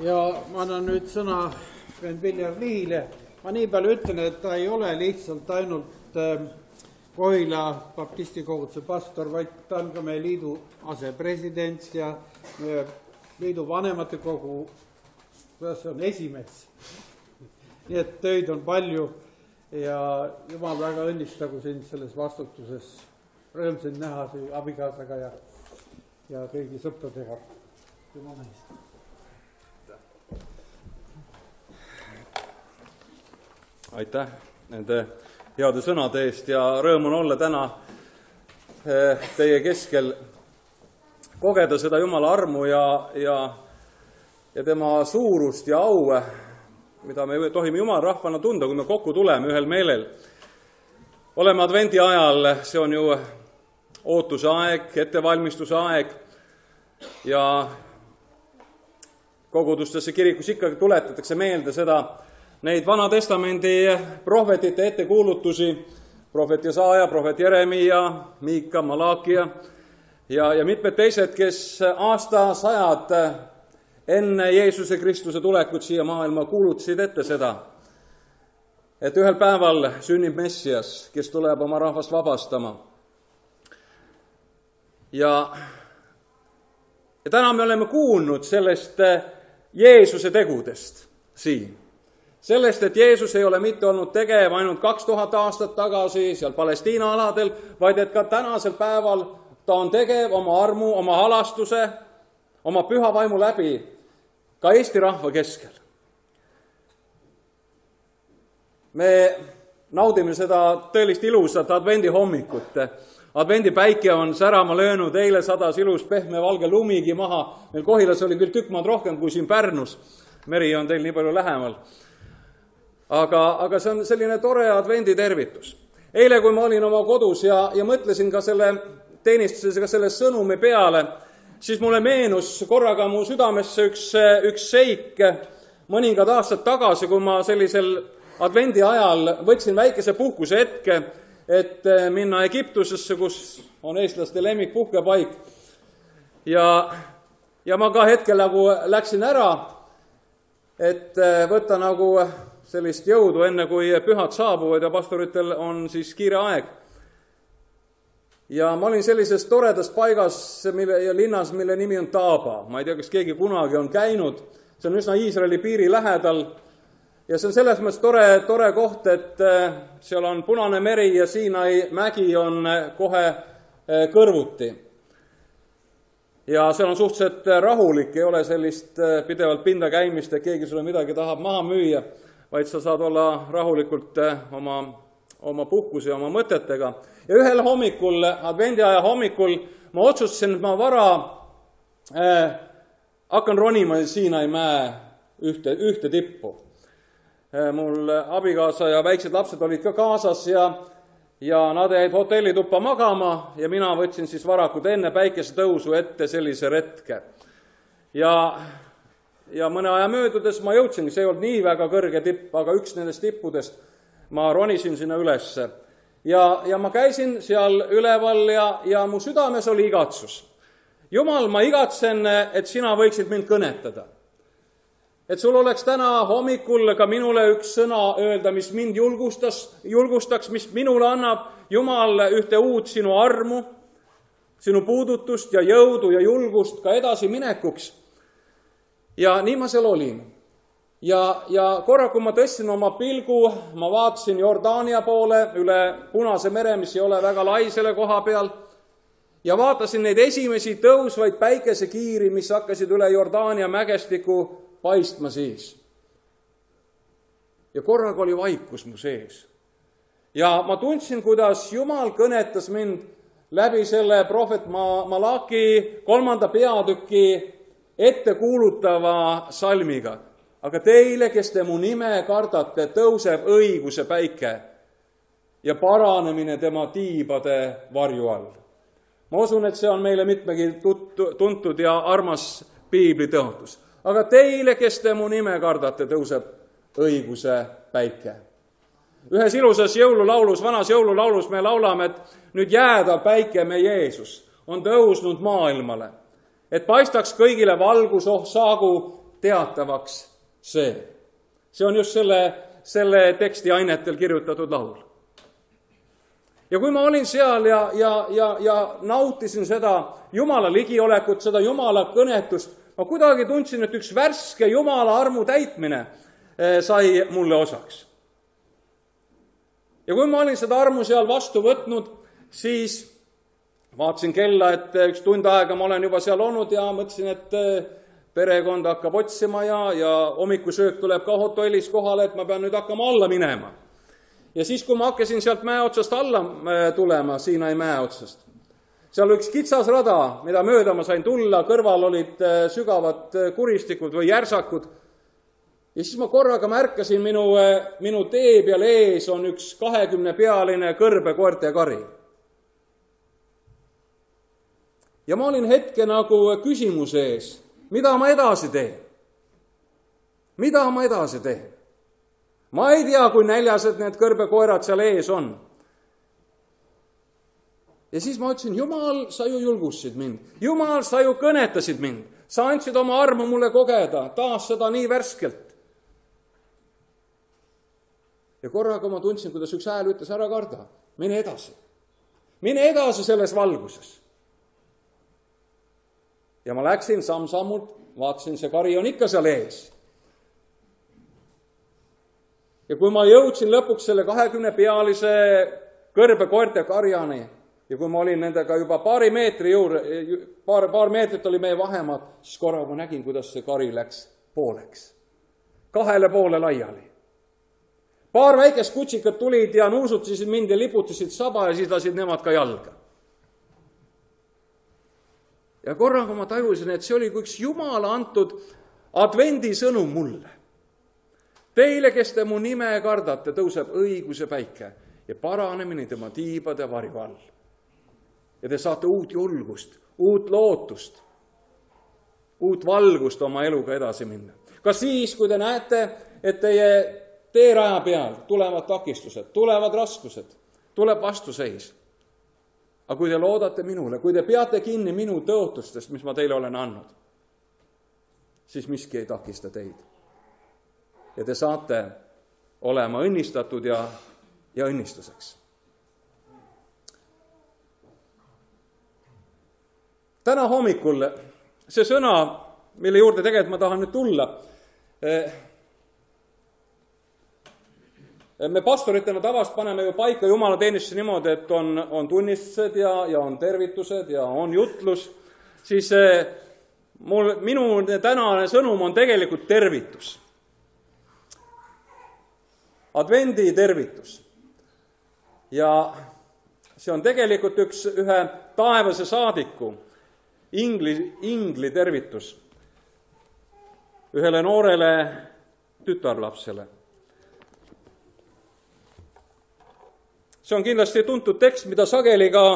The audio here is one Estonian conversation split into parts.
Ja ma annan nüüd sõna vend Viljar Lihile. Ma nii palju ütlen, et ta ei ole lihtsalt ainult Kohila baptisti koguduse pastor, vaid ta on ka meie liidu asepresident ja meie liidu vanematekogu, kuidas on, esimees. Nii et töid on palju ja Jumal väga õnnistagu sind selles vastutuses. Rõõm sind näha abikaasaga ja kõigi sõpradega. Jumal õnnistagu. Aitäh nende heade sõnade eest ja rõõm on olla täna teie keskel, kogeda seda Jumala armu ja tema suurust ja au, mida me tohime Jumala rahvana tunda, kui me kokku tuleme ühel meelel. Oleme advendi ajal, see on ju ootuse aeg, ettevalmistuse aeg ja kogudustesse kirikus ikkagi tuletatakse meelde seda, neid Vana Testamendi prohvetite ettekuulutusi, prohvet Jesaja, prohvet Jeremia, Miika, Malakia ja mitmed teised, kes aastasajad enne Jeesuse Kristuse tulekut siia maailma kuulutasid ette seda, et ühel päeval sünnib Messias, kes tuleb oma rahvast vabastama. Ja täna me oleme kuulnud sellest Jeesuse tegudest siin. Sellest, et Jeesus ei ole mitte olnud tegev ainult 2000 aastat tagasi seal Palestiina aladel, vaid et ka tänasel päeval ta on tegev oma armu, oma halastuse, oma püha vaimu läbi ka Eesti rahva keskel. Me naudime seda tõelist ilusat advendi hommikut. Advendi päike on särama löönud, eile sadas ilus pehme valge lumigi maha. Meil Kohilas oli küll tükk maad rohkem kui siin Pärnus. Meri on teil nii palju lähemal. Aga see on selline tore advendi tervitus. Eile, kui ma olin oma kodus ja mõtlesin ka selle teenistuses ja selle sõnumi peale, siis mulle meenus korraga mu südamesse üks seik mõningad aastad tagasi, kui ma sellisel advendi ajal võtsin väikese puhkuse hetke, et minna Egiptusesse, kus on eestlaste lemmik puhkepaik. Ja ma ka hetkel nagu läksin ära, et võtta nagu sellist jõudu enne, kui pühad saabuvad ja pastoritel on siis kiire aeg. Ja ma olin sellises toredas paigas ja linnas, mille nimi on Taaba. Ma ei tea, kas keegi kunagi on käinud. See on üsna Iisraeli piiri lähedal. Ja see on selles mõttes tore koht, et seal on Punane meri ja Siinai mägi on kohe kõrvuti. Ja seal on suhteliselt rahulik, ei ole sellist pidevalt pinda käimist, et keegi sulle midagi tahab maha müüa, vaid sa saad olla rahulikult oma puhkuse ja oma mõtetega. Ja ühel hommikul, advendiaja hommikul, ma otsustasin, et ma vara hakkan ronima Siinai mäe ühte tippu. Mul abikaasa ja väiksed lapsed olid ka kaasas ja nad jäid hotellituppa magama ja mina võtsin siis varakult enne päikese tõusu ette sellise retke. Ja mõne aja möödudes ma jõudsin, see ei olnud nii väga kõrge tipp, aga üks nendest tippudest ma ronisin sinna ülesse. Ja ma käisin seal üleval ja mu südames oli igatsus. Jumal, ma igatsen, et sina võiksid mind kõnetada. Et sul oleks täna hommikul ka minule üks sõna öelda, mis mind julgustaks, mis minule annab, Jumal, ühte uut sinu armu, sinu puudutust ja jõudu ja julgust ka edasi minekuks. Ja nii ma seal olin. Ja korra, kui ma tõstsin oma pilgu, ma vaatasin Jordaania poole üle Punase mere, mis ei ole väga lai selle koha peal, ja vaatasin neid esimesi tõusvaid päikesekiiri, mis hakkasid üle Jordaania mägestiku paistma siis. Ja korraga oli vaikus mu sees. Ja ma tundsin, kuidas Jumal kõnetas mind läbi selle prohvet Malaki 3. peatüki ettekuulutava salmiga. Aga teile, kes te mu nime kardate, tõuseb õiguse päike ja paranemine tema tiibade varju all. Ma usun, et see on meile mitmegi tuntud ja armas piibli tõotus. Aga teile, kes te mu nime kardate, tõuseb õiguse päike. Ühes ilusas jõululaulus, vanas jõululaulus me laulame, et nüüd jääda päike me Jeesus on tõusnud maailmale, et paistaks kõigile valgus, saagu teatavaks see. See on just selle teksti ainetel kirjutatud laul. Ja kui ma olin seal ja nautisin seda Jumala ligiolekut, seda Jumala kõnetust, ma kuidagi tundsin, et üks värske Jumala armu täitmine sai mulle osaks. Ja kui ma olin seda armu seal vastu võtnud, siis vaatasin kella, et üks tund aega ma olen juba seal olnud ja mõtlesin, et perekond hakkab otsima ja hommikusöök tuleb ka hotellis kohale, et ma pean nüüd hakkama alla minema. Ja siis, kui ma hakkasin sealt mäe otsast alla tulema, Siinai mäe otsast, seal üks kitsas rada, mida mööda ma sain tulla, kõrval olid sügavad kuristikud või järsakud. Ja siis ma korraga märkasin, minu tee peal ees on üks 20-pealine kõrbekoerte kari. Ja ma olin hetke nagu küsimuse ees, mida ma edasi teen? Mida ma edasi teen? Ma ei tea, kui näljased need kõrbekoerad seal ees on. Ja siis ma ütlesin, Jumal, sa ju julgustasid mind. Jumal, sa ju kõnetasid mind. Sa andsid oma armu mulle kogeda, taas seda nii värskelt. Ja korraga ma tundsin, kuidas üks hääl ütles, ära karda, mine edasi. Mine edasi selles valguses. Ja ma läksin samm-sammult, vaatasin, see kari on ikka seal ees. Ja kui ma jõudsin lõpuks selle 20-pealise kõrbekoerte karjani ja kui ma olin nendega juba paari meetri juurde, paar meetrit oli meie vahemaad, siis korraga ma nägin, kuidas see kari läks pooleks. 2 poole laiali. Paar väikest kutsikat tulid ja nuusutisid mind ja liputasid saba ja siis lasid nemad ka jalga. Ja korraga ma tajusin, et see oli kui üks Jumala antud advendisõnum mulle. Teile, kes te mu nime kardate, tõuseb õiguse päike ja paranemine tema tiibade varju all. Ja te saate uut julgust, uut lootust, uut valgust oma eluga edasi minna. Ka siis, kui te näete, et teie teeraja peal tulevad takistused, tulevad raskused, tuleb vastuseis. Aga kui te loodate minule, kui te peate kinni minu tõotustest, mis ma teile olen andnud, siis miski ei takista teid. Ja te saate olema õnnistatud ja õnnistuseks. Täna hommikul see sõna, mille juurde tegelikult ma tahan nüüd tulla, me pastoritena tavast paneme ju paika jumalateenistuse niimoodi, et on tunnistused ja on tervitused ja on jutlus, siis minu tänane sõnum on tegelikult tervitus. Advendi tervitus. Ja see on tegelikult ühe taevase saadiku ingli tervitus ühele noorele tütarlapsele. See on kindlasti tuntud tekst, mida sageli ka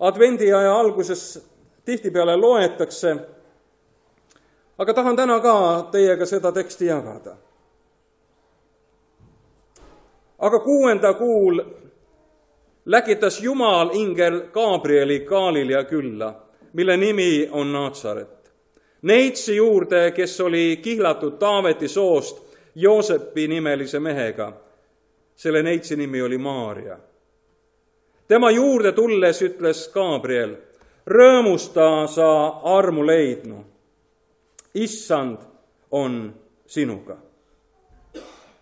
advendiaja alguses tihtipeale loetakse, aga tahan täna ka teiega seda teksti jagada. Aga 6. kuul läkitas Jumal ingel Gabrieli Galilea külla, mille nimi on Naatsaret. Neitsi juurde, kes oli kihlatud Taaveti soost Joosepi nimelise mehega. Selle neitsi nimi oli Maaria. Tema juurde tulles ütles Gabriel, rõõmusta sa armu leidnu. Issand on sinuga.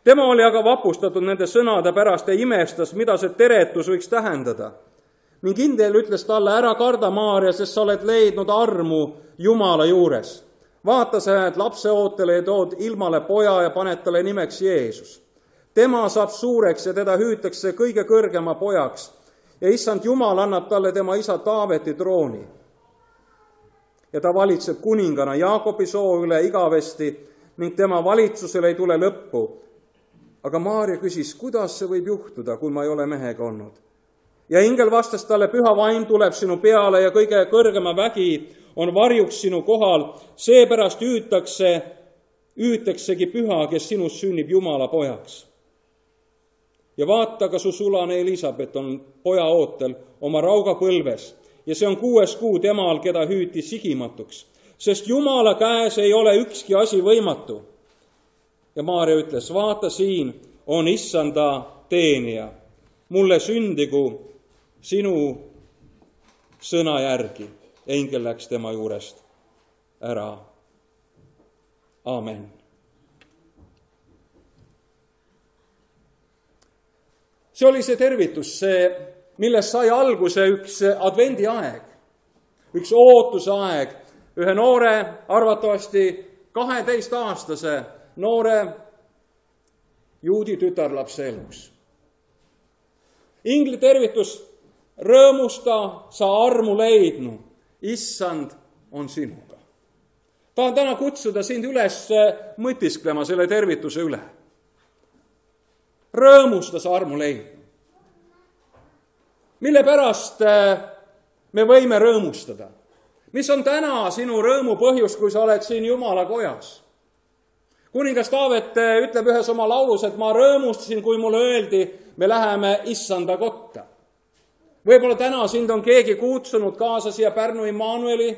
Tema oli aga vapustatud nende sõnade pärast ja imestas, mida see teretus võiks tähendada. Ning ingel ütles talle, ära karda, Maaria, sest sa oled leidnud armu Jumala juures. Vaata, sa jääd lapseootele ja tood ilmale poja ja paned talle nimeks Jeesus. Tema saab suureks ja teda hüütakse kõige kõrgema pojaks ja issand Jumal annab talle tema isa Taaveti trooni. Ja ta valitseb kuningana Jaakobi soo üle igavesti ning tema valitsusele ei tule lõppu. Aga Maaria küsis, kuidas see võib juhtuda, kui ma ei ole mehega olnud. Ja ingel vastas talle, püha vaim tuleb sinu peale ja kõige kõrgema vägi on varjuks sinu kohal, seepärast hüütaksegi püha, kes sinust sünnib Jumala pojaks. Ja vaata, ka su sulane Elisabet on poja ootel oma rauga põlves ja see on 6. kuu temal, keda hüüti sigimatuks. sest Jumala käes ei ole ükski asi võimatu. Ja Maarja ütles, vaata, siin on issanda teenija, mulle sündigu sinu sõna järgi. Engel läks tema juurest ära. Aamen. See oli see tervitus, millest sai alguse üks advendiaeg, üks ootusaeg, ühe noore, arvatavasti 12-aastase noore juudi tütarlapse elus. Ingli tervitus, rõõmusta, sa armu leidnu, issand on sinuga. Tahan täna kutsuda sind üles mõtisklema selle tervituse üle. Rõõmusta, sa armu leidnu. Mille pärast me võime rõõmustada? Mis on täna sinu rõõmu põhjus, kui sa oled siin Jumala kojas? Kuningas Taavet ütleb ühes oma laulus, et ma rõõmustasin, kui mulle öeldi, me läheme issanda kotta. Võib-olla täna sind on keegi kutsunud kaasa siia Pärnu Immanueli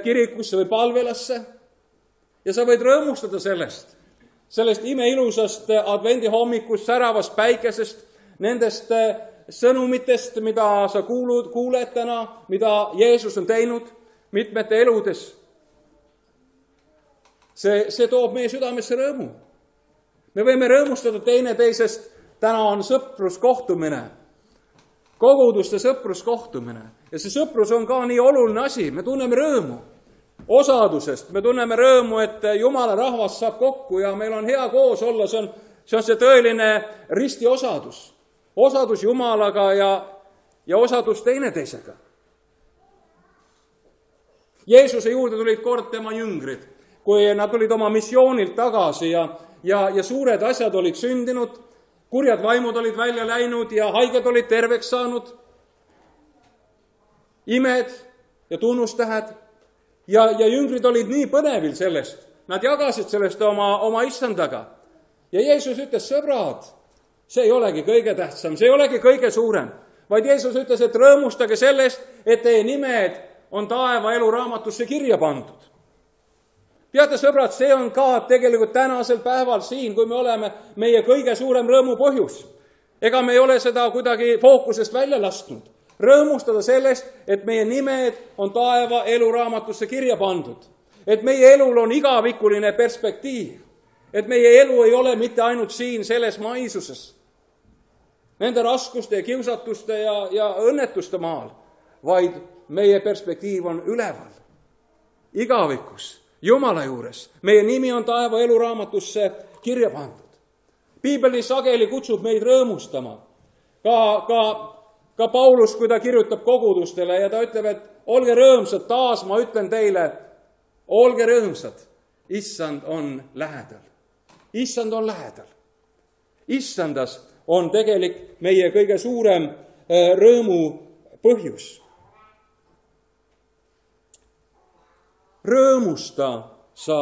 kirikusse või palvelasse ja sa võid rõõmustada sellest imeilusast advendi hommikust, säravast päikesest, nendest sõnumitest, mida sa kuuled täna, mida Jeesus on teinud mitmete eludes. See toob meie südamesse rõõmu. Me võime rõõmustada teineteisest, täna on sõpruskohtumine, koguduste sõpruskohtumine. Ja see sõprus on ka nii oluline asi, me tunneme rõõmu osadusest, me tunneme rõõmu, et Jumala rahvas saab kokku ja meil on hea koos olla, see on see tõeline ristiosadus. Osadus Jumalaga ja osadus teineteisega. Jeesuse juurde tulid kord tema jüngrid, kui nad tulid oma missioonilt tagasi ja suured asjad olid sündinud, kurjad vaimud olid välja läinud ja haiged olid terveks saanud, imed ja tunnustähed ja jüngrid olid nii põnevil sellest, nad jagasid sellest oma issandaga. Ja Jeesus ütles, sõbrad, see ei olegi kõige tähtsam, see ei olegi kõige suurem, vaid Jeesus ütles, et rõõmustage sellest, et teie nimed on taeva eluraamatusse kirja pandud. Teate, sõbrad, see on ka tegelikult tänasel päeval siin, kui me oleme meie kõige suurem rõõmu põhjus. Ega me ei ole seda kuidagi fookusest välja lasknud. Rõõmustada sellest, et meie nimed on taeva eluraamatusse kirja pandud. Et meie elul on igavikuline perspektiiv. Et meie elu ei ole mitte ainult siin selles maisuses, nende raskuste ja kiusatuste ja õnnetuste maal, vaid meie perspektiiv on üleval, igavikus, Jumala juures. Meie nimi on taeva eluraamatusse kirja pandud. Piibel sageli kutsub meid rõõmustama. Ka Paulus, kui ta kirjutab kogudustele ja ta ütleb, et olge rõõmsad, taas ma ütlen teile, olge rõõmsad, issand on lähedal. Issand on lähedal. Issandas on tegelik meie kõige suurem rõõmu põhjus. Rõõmusta sa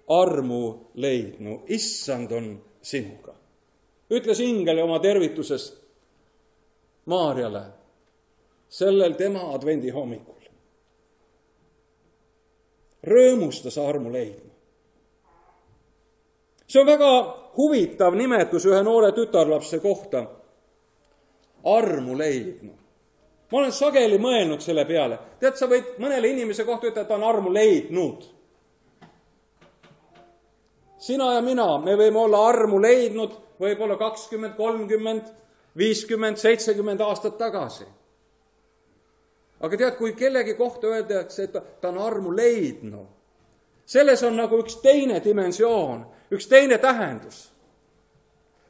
armu leidnu, issand on sinuga. Ütles ingel oma tervituses Maarjale sellel tema advendi hommikul. Rõõmusta sa armu leidnu. See on väga huvitav nimetus ühe noore tütarlapse kohta. Armu leidnu. Ma olen sageli mõelnud selle peale. Tead, sa võid mõnele inimese kohta ütelda, et ta on armu leidnud. Sina ja mina, me võime olla armu leidnud võib-olla 20, 30, 50, 70 aastat tagasi. Aga tead, kui kellegi kohta öeldakse, et ta on armu leidnud, selles on nagu üks teine dimensioon, üks teine tähendus.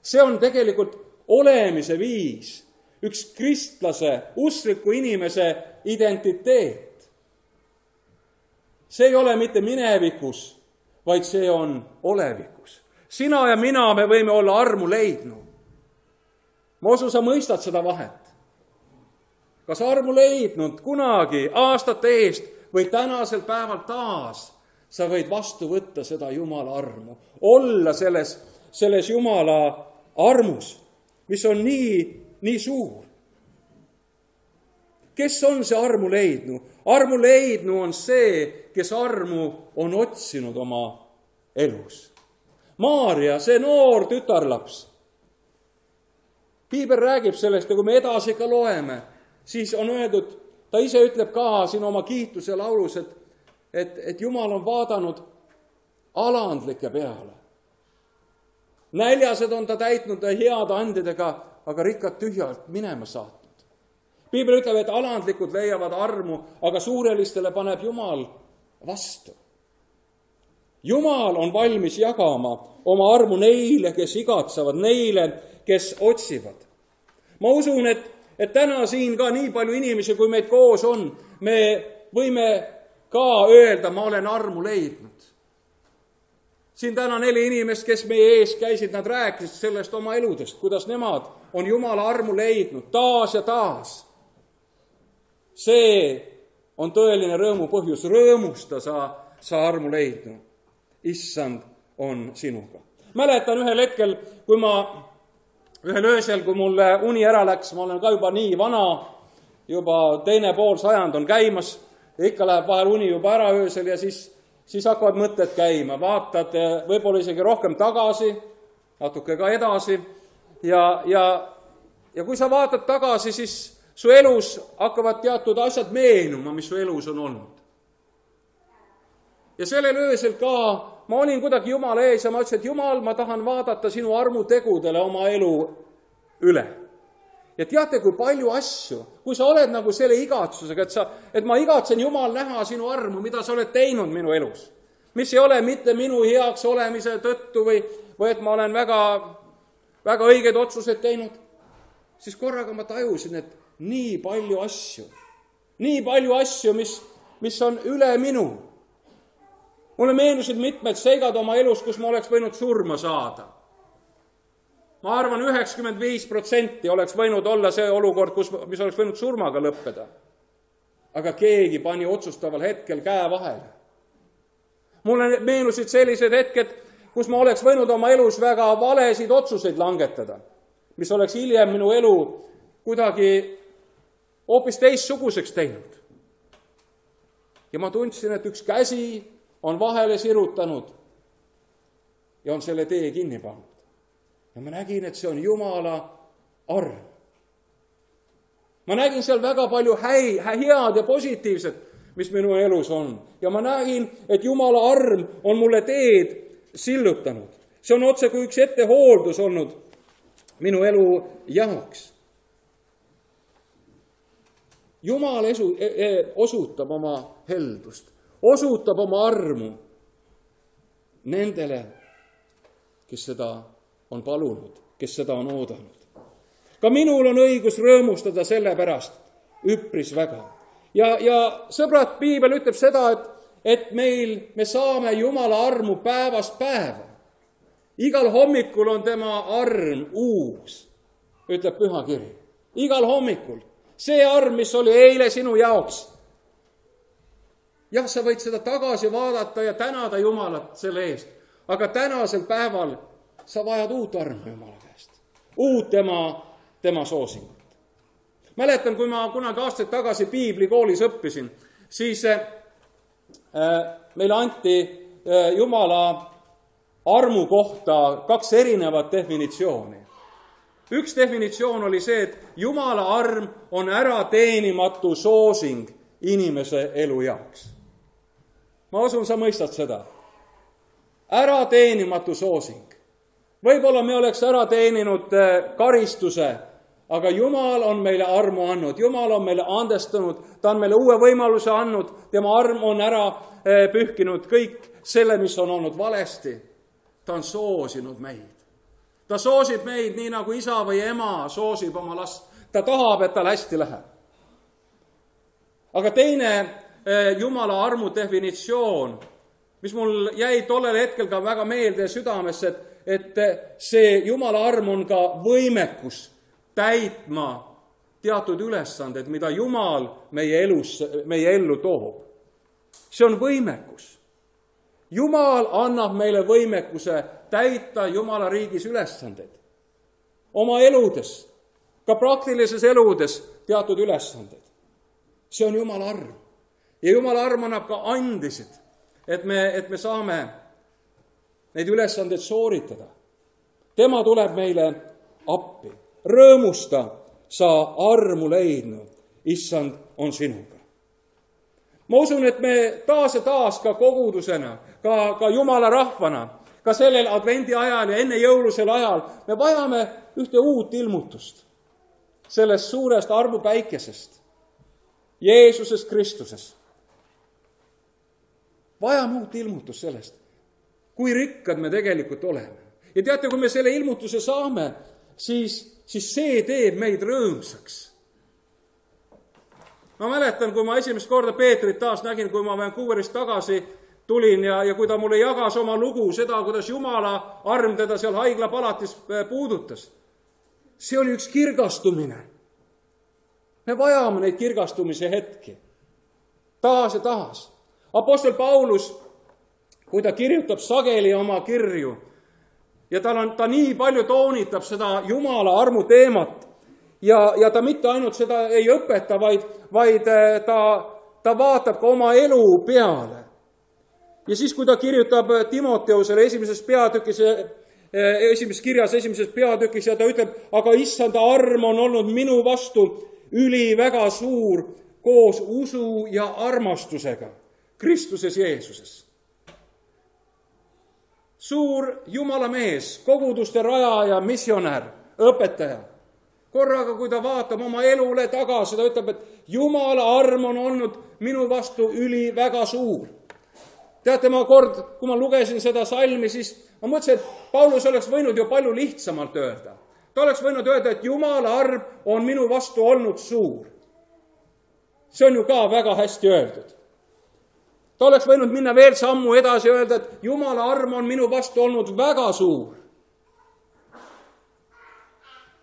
See on tegelikult olemise viis, üks kristlase, uskliku inimese identiteet. See ei ole mitte minevikus, vaid see on olevikus. Sina ja mina, me võime olla armu leidnu. Ma usun, sa mõistad seda vahet. Kas armu leidnud kunagi aastate eest või tänasel päeval taas sa võid vastu võtta seda Jumala armu. Olla selles Jumala armus, mis on nii suur. Kes on see armu leidnu? Armu leidnu on see, kes armu on otsinud oma elus. Maarja, see noor tütarlaps. Piibel räägib sellest ja kui me edasi ka loeme, siis on öeldud, ta ise ütleb ka siin oma kiituse laulus, et Jumal on vaadanud alandlike peale. Näljased on ta täitnud heade andidega, aga rikkad tühjalt minema saatnud. Piibel ütleb, et alandlikud leiavad armu, aga suurelistele paneb Jumal vastu. Jumal on valmis jagama oma armu neile, kes igatsevad, neile, kes otsivad. Ma usun, et täna siin ka nii palju inimesi, kui meid koos on, me võime ka öelda, ma olen armu leidnud. Siin täna 4 inimest, kes meie ees käisid, nad rääkisid sellest oma eludest, kuidas nemad on Jumala armu leidnud taas ja taas. See on tõeline rõõmu põhjus, rõõmusta sa armu leidnud. Issand on sinuga. Mäletan ühel hetkel, kui ühel öösel, kui mul uni ära läks, ma olen ka juba nii vana, juba 2,5 sajand on käimas ja ikka läheb vahel uni juba ära öösel ja siis hakkavad mõtted käima, vaatad võib-olla isegi rohkem tagasi, natuke ka edasi ja kui sa vaatad tagasi, siis su elus hakkavad teatud asjad meenuma, mis su elus on olnud. Ja sellel öösel ka ma olin kuidagi Jumala ees ja ma ütlesin, et Jumal, ma tahan vaadata sinu armutegudele oma elu üle. Ja teate, kui palju asju, kui sa oled nagu selle igatsusega, et ma igatsen Jumal näha sinu armu, mida sa oled teinud minu elus. Mis ei ole mitte minu heaks olemise tõttu või et ma olen väga, väga õigeid otsuseid teinud. Siis korraga ma tajusin, et nii palju asju, mis on üle minu. Mulle meenusid mitmed seigad oma elus, kus ma oleks võinud surma saada. Ma arvan, 95% oleks võinud olla see olukord, mis oleks võinud surmaga lõppeda. Aga keegi pani otsustaval hetkel käe vahele. Mulle meenusid sellised hetked, kus ma oleks võinud oma elus väga valesid otsuseid langetada, mis oleks hiljem minu elu kuidagi hoopis teistsuguseks teinud. Ja ma tundsin, et üks käsi on vahele sirutanud ja on selle tee kinni pannud. Ja ma nägin, et see on Jumala arm. Ma nägin seal väga palju head ja positiivset, mis minu elus on. Ja ma nägin, et Jumala arm on mulle teed sillutanud. See on otse kui üks ettehooldus olnud minu elu jaoks. Jumal osutab oma heldust, osutab oma armu nendele, kes seda on palunud, kes seda on oodanud. Ka minul on õigus rõõmustada selle pärast üpris väga. Ja sõbrad, Piibel ütleb seda, et me saame Jumala armu päevast päeva. Igal hommikul on tema arm uus, ütleb Pühakiri. Igal hommikul. See arm, mis oli eile sinu jaoks. Jah, sa võid seda tagasi vaadata ja tänada Jumalat selle eest. Aga tänasel päeval sa vajad uut armu Jumala käest. Uut tema soosingut. Mäletan, kui ma kunagi aastaid tagasi piiblikoolis õppisin, siis meile anti Jumala armu kohta 2 erinevat definitsiooni. Üks definitsioon oli see, et Jumala arm on ärateenimatu soosing inimese elu jaoks. Ma usun, sa mõistad seda. Ärateenimatu soosing. Võib-olla me oleks ära teeninud karistuse, aga Jumal on meile armu andnud. Jumal on meile andestanud, ta on meile uue võimaluse andnud, tema arm on ära pühkinud kõik selle, mis on olnud valesti. Ta on soosinud meid. Ta soosib meid nii nagu isa või ema soosib oma last. Ta tahab, et tal hästi läheb. Aga teine Jumala armu definitsioon, mis mul jäi tollel hetkel ka väga meelde ja südamesse, et see Jumala arm on ka võimekus täitma teatud ülesanded, mida Jumal meie ellu toob. See on võimekus. Jumal annab meile võimekuse täita Jumala riigis ülesandeid. Oma eludes, ka praktilises eludes teatud ülesanded. see on Jumala arm. Ja Jumala arm annab ka andisid, et me saame neid ülesandeid sooritada. Tema tuleb meile appi. Rõõmusta, sa armu leidnud, issand on sinuga. Ma usun, et me taas ja taas ka kogudusena, ka Jumala rahvana, ka sellel advendi ajal ja enne jõulusel ajal, me vajame ühte uut ilmutust sellest suurest armupäikesest, Jeesuses Kristuses. Vajame uut ilmutust sellest, kui rikkad me tegelikult oleme. Ja teate, kui me selle ilmutuse saame, siis see teeb meid rõõmsaks. Ma mäletan, kui ma esimest korda Peetrit taas nägin, kui ma Vancouverist tagasi tulin ja kui ta mulle jagas oma lugu, seda, kuidas Jumala arm teda seal haiglapalatis puudutas. See oli üks kirgastumine. Me vajame neid kirgastumise hetki. Taas ja taas. Apostel Paulus, kui ta kirjutab sageli oma kirju, ja ta nii palju toonitab seda Jumala armu teemat, ja ta mitte ainult seda ei õpeta, vaid ta vaatab ka oma elu peale. Ja siis, kui ta kirjutab Timoteusele esimeses kirjas esimeses peatükis, ja ta ütleb, aga issanda arm on olnud minu vastu väga suur koos usu ja armastusega Kristuses Jeesuses. Suur Jumala mees, koguduste rajaja, missionär, õpetaja. Korraga, kui ta vaatab oma elule tagasi, ta ütleb, et Jumala arm on olnud minu vastu väga suur. Teate, kui ma lugesin seda salmi, siis ma mõtlesin, et Paulus oleks võinud ju palju lihtsamalt öelda. Ta oleks võinud öelda, et Jumala arm on minu vastu olnud suur. See on ju ka väga hästi öeldud. Ta oleks võinud minna veel sammu edasi ja öelda, et Jumala arm on minu vastu olnud väga suur.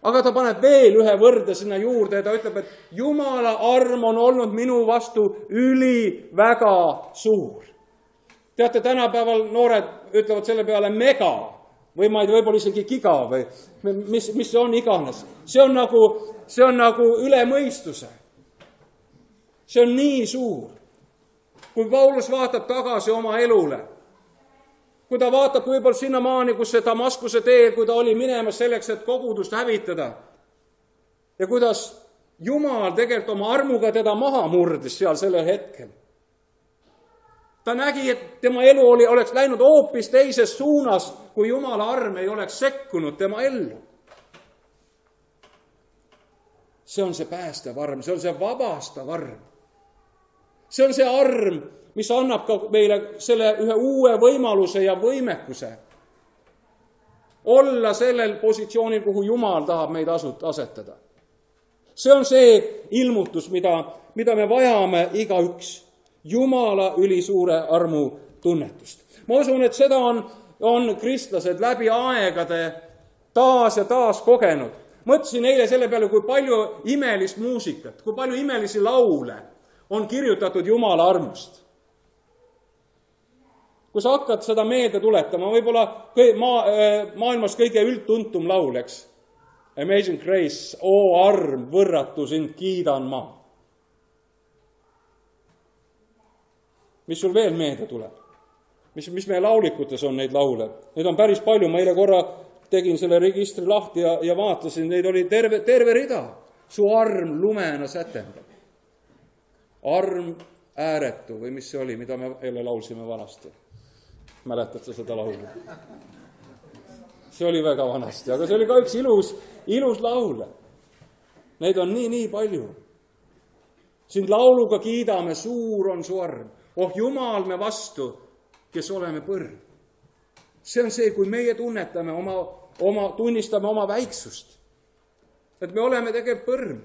Aga ta paneb veel ühe võrde sinna juurde ja ta ütleb, et Jumala arm on olnud minu vastu väga suur. Teate, tänapäeval noored ütlevad selle peale mega või võib-olla isegi giga või mis see on iganes. See on nagu üle mõistuse. See on nii suur. Kui Paulus vaatab tagasi oma elule, kui ta vaatab võib-olla sinnamaani, kus see Damaskuse tee, kui ta oli minemas selleks, et kogudust hävitada, ja kuidas Jumal tegelikult oma armuga teda maha murdis seal sellel hetkel. Ta nägi, et tema elu oleks läinud hoopis teises suunas, kui Jumala arm ei oleks sekkunud tema ellu. See on see päästev arm, see on see vabastav arm. See on see arm, mis annab ka meile selle ühe uue võimaluse ja võimekuse olla sellel positsioonil, kuhu Jumal tahab meid asetada. See on see ilmutus, mida me vajame igaüks. Jumala ülisuure armu tunnetust. Ma usun, et seda on kristlased läbi aegade taas ja taas kogenud. Mõtlesin eile selle peale, kui palju imelist muusikat, kui palju imelisi laule on kirjutatud Jumala armust. Kui sa hakkad seda meelde tuletama, võib-olla maailmas kõige üldtuntum laul, eks? Amazing Grace, o arm, võrratu sind kiidan ma. Mis sul veel meelde tuleb? Mis meie laulikutes on neid laule? Neid on päris palju, ma eile korra tegin selle registri lahti ja vaatasin, neid oli terve rida. Su arm lumena sätendab. Arm ääretu või mis see oli, mida me eile laulsime vanasti. Mäletad sa seda laulu? See oli väga vanasti, aga see oli ka üks ilus laul. Neid on nii palju. Sind lauluga kiidame, suur on su arm. Oh Jumal me vastu, kes oleme põrn. See on see, kui meie tunnetame tunnistame oma väiksust. Et me oleme tegelikult põrn.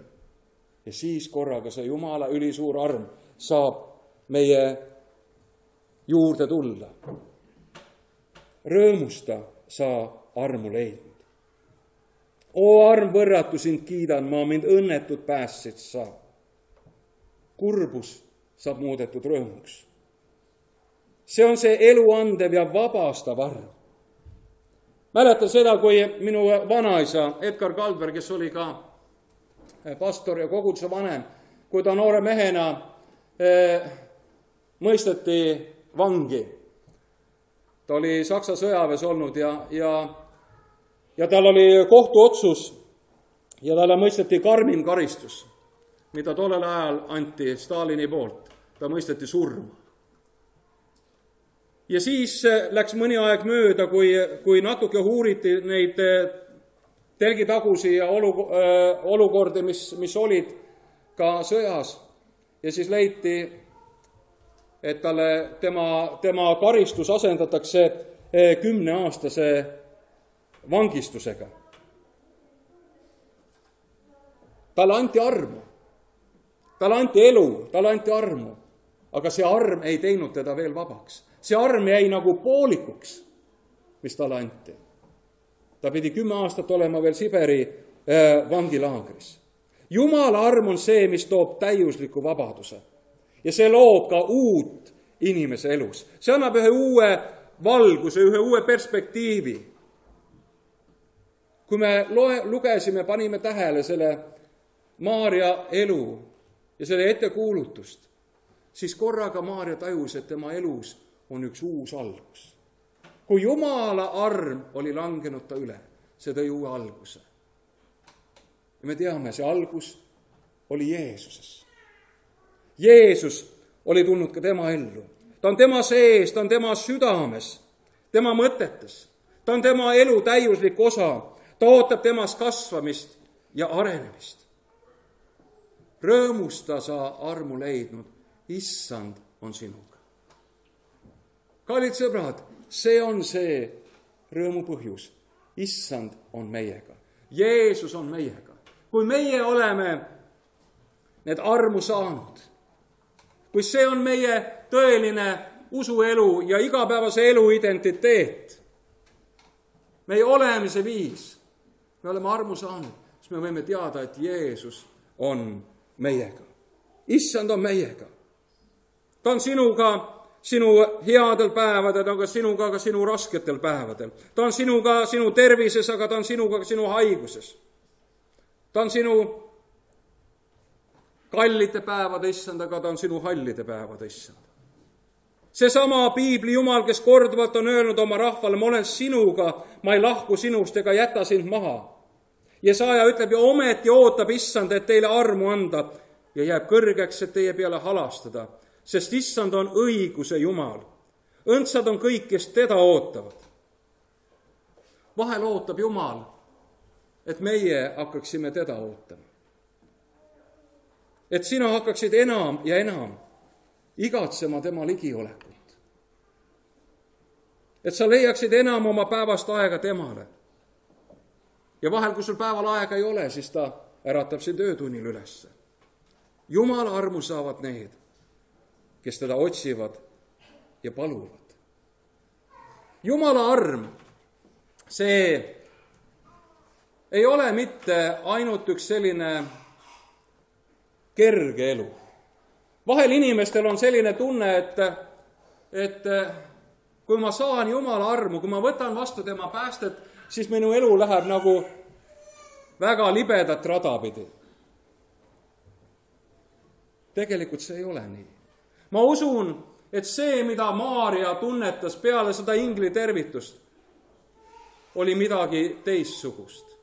Ja siis korraga see Jumala ülisuur arm saab meie juurde tulla. Rõõmusta sa armu leidnud. O arm võrratu sind kiidan, ma mind õnnetud päästsid sa. Kurbus saab muudetud rõõmuks. See on see eluandev ja vabastav arm. Mäletan seda, kui minu vanaisa Edgar Kaldberg, kes oli ka pastor ja koguduse vanem, kui ta noore mehena mõisteti vangi. Ta oli Saksa sõjaväes olnud ja tal oli kohtuotsus ja talle mõisteti karmim karistus, mida tollel ajal anti Stalini poolt. Ta mõisteti surma. Ja siis läks mõni aeg mööda, kui natuke uuriti neid telgitagusi ja olukordi, mis olid ka sõjas. Ja siis leiti, et tema karistus asendatakse 10-aastase vangistusega. Talle anti armu, talle anti elu, talle anti armu, aga see arm ei teinud teda veel vabaks. See arm jäi nagu poolikuks, mis talle anti. Ta pidi 10 aastat olema veel Siberi vangilaagris. Jumala arm on see, mis toob täiusliku vabaduse. Ja see loob ka uut inimese elus. See annab ühe uue valguse, ühe uue perspektiivi. Kui me lugesime, panime tähele selle Maarja elu ja selle ettekuulutust, siis korraga Maarja tajus, et tema elus on üks uus algus. Kui Jumala arm oli langenud ta üle, see tõi uue alguse. Ja me teame, see algus oli Jeesuses. Jeesus oli tulnud ka tema ellu. Ta on tema sees, ta on tema südames, tema mõtetes. Ta on tema elu täiuslik osa. Ta ootab temas kasvamist ja arenemist. Rõõmusta sa armu leidnud, issand on sinuga. Kallid sõbrad, see on see rõõmu põhjus. Issand on meiega. Jeesus on meiega. Kui meie oleme need armu saanud, kui see on meie tõeline usuelu ja igapäevase elu identiteet, meie olemise viis, me oleme armu saanud, siis me võime teada, et Jeesus on meiega. Issand on meiega. Ta on sinuga sinu headel päevadel, ta on ka sinuga ka sinu rasketel päevadel. Ta on sinuga sinu tervises, aga ta on sinuga ka sinu haiguses. Ta on sinu kallite päevade issand, aga ta on sinu hallide päevade issand. Seesama piibli Jumal, kes korduvalt on öelnud oma rahvale, ma olen sinuga, ma ei lahku sinust ega jäta sind maha. Jesaja ütleb ja ometi ootab issand, et teile armu anda ja jääb kõrgeks, et teie peale halastada, sest issand on õiguse Jumal. Õndsad on kõik, kes teda ootavad. Vahel ootab Jumal, et meie hakkaksime teda ootama. Et sina hakkaksid enam ja enam igatsema tema ligiolekut. Et sa leiaksid enam oma päevast aega temale. Ja vahel, kui sul päeval aega ei ole, siis ta äratab sind öötunnil ülesse. Jumala armu saavad need, kes teda otsivad ja paluvad. Jumala arm, see ei ole mitte ainult üks selline kerge elu. Vahel inimestel on selline tunne, et kui ma saan Jumala armu, kui ma võtan vastu tema päästet, siis minu elu läheb nagu väga libedat rada pidi. Tegelikult see ei ole nii. Ma usun, et see, mida Maarja tunnetas peale seda ingli tervitust, oli midagi teissugust.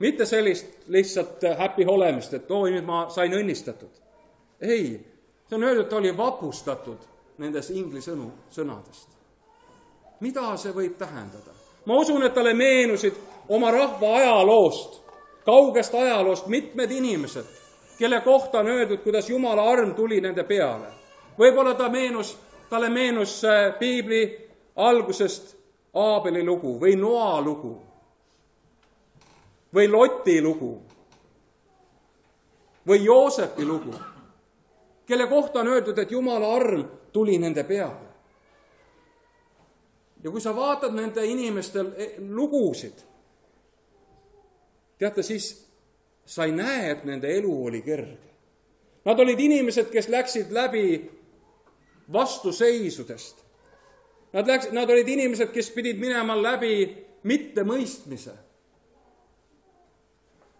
Mitte sellist lihtsalt happy olemist, et nüüd ma sain õnnistatud. Ei, see on öeldud, et ta oli vapustatud nendes ingli sõnadest. Mida see võib tähendada? Ma usun, et talle meenusid oma rahva ajaloost, kaugest ajaloost mitmed inimesed, kelle kohta on öeldud, kuidas Jumala arm tuli nende peale. Võib-olla talle meenus piibli algusest Aabeli lugu või Noa lugu või Loti lugu või Joosepi lugu, kelle kohta on öeldud, et Jumala arm tuli nende peale. Ja kui sa vaatad nende inimeste lugusid, teate, siis sa ei näe, et nende elu oli kerge. Nad olid inimesed, kes läksid läbi vastuseisudest. Nad olid inimesed, kes pidid minema läbi mittemõistmise,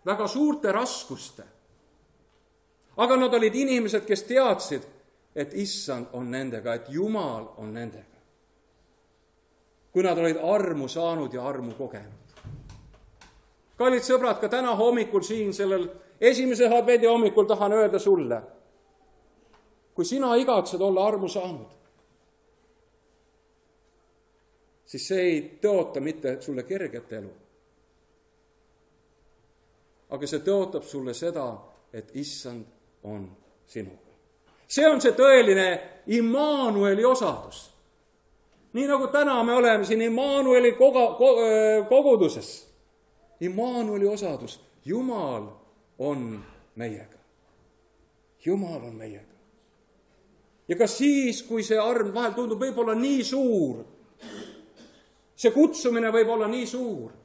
väga suurte raskuste. aga nad olid inimesed, kes teadsid, et issand on nendega, et Jumal on nendega. Kui nad olid armu saanud ja armu kogenud. Kallid sõbrad, ka täna hommikul siin sellel esimese advendi hommikul tahan öelda sulle, kui sina igatsed olla armu saanud, siis see ei tõota mitte sulle kerget elu. Aga see tõotab sulle seda, et issand on sinuga. See on see tõeline Immanueli osadus. Nii nagu täna me oleme siin Immanueli koguduses. Immanueli osadus. Jumal on meiega. Jumal on meiega. Ja ka siis, kui see arm vahel tundub võib olla nii suur, see kutsumine võib olla nii suur,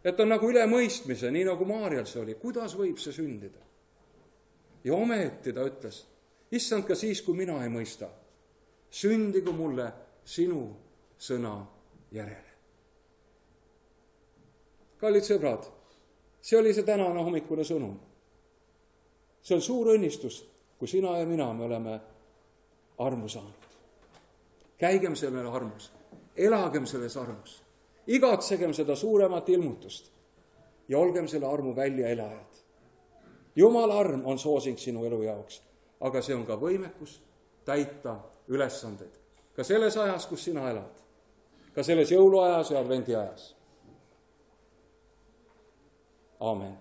et on nagu üle mõistmise, nii nagu Maarjal see oli. Kuidas võib see sündida? Ja ometi ta ütles, issand, ka siis, kui mina ei mõista, sündigu mulle sinu sõna järele. Kallid sõbrad, see oli see tänane hommikune sõnum. See on suur õnnistus, kui sina ja mina me oleme armu saanud. Käigem selle armus, elagem selles armus, igatsegem seda suuremat ilmutust ja olgem selle armu välja elajad. Jumala arm on soosing sinu elu jaoks, aga see on ka võimekus täita ülesandeid. Ka selles ajas, kus sina elad. Ka selles jõuluajas ja adventi ajas. Aamen.